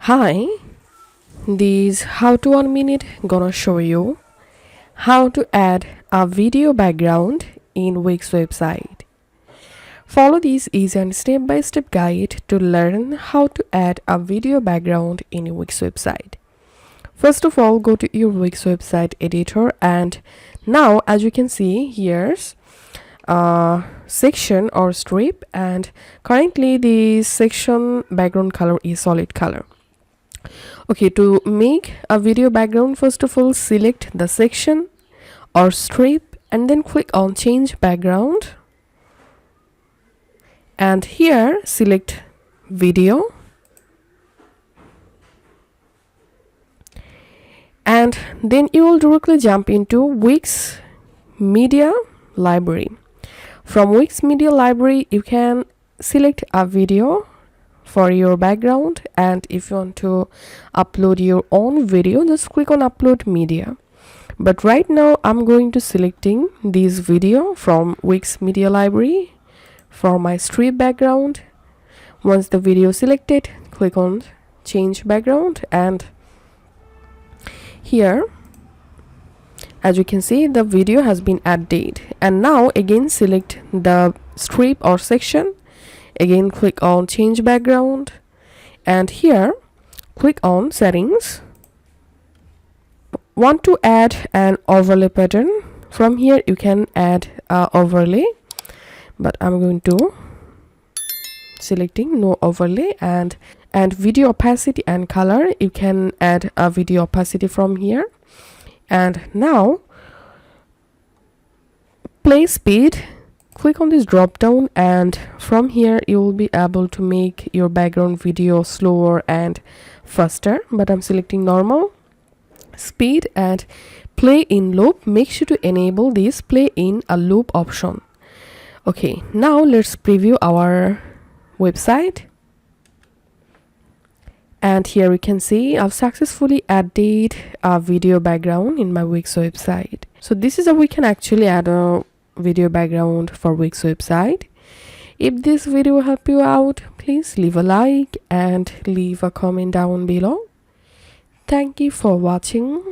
Hi, this how to 1 minute gonna show you how to add a video background in Wix website. Follow this easy and step-by-step guide to learn how to add a video background in Wix website. First of all, go to your Wix website editor, and now as you can see, here's a section or strip, and currently the section background color is solid color. Okay, to make a video background, first of all select the section or strip and then click on change background, and here select video, and then you will directly jump into Wix Media Library. From Wix Media Library you can select a video for your background, and if you want to upload your own video, just click on upload media. But right now I'm going to selecting this video from Wix Media Library for my strip background. Once the video selected, click on change background, and here as you can see the video has been added. And now again select the strip or section, again click on change background, and here click on settings. Want to add an overlay pattern, from here you can add a overlay, but I'm going to selecting no overlay. And video opacity and color, you can add a video opacity from here. And now play speed, click on this drop down, and from here you will be able to make your background video slower and faster, but I'm selecting normal speed. And play in loop, make sure to enable this play in a loop option. Okay, now let's preview our website, and here we can see I've successfully added a video background in my Wix website. So this is how we can actually add a video background for Wix website. If this video helped you out, please leave a like and leave a comment down below. Thank you for watching.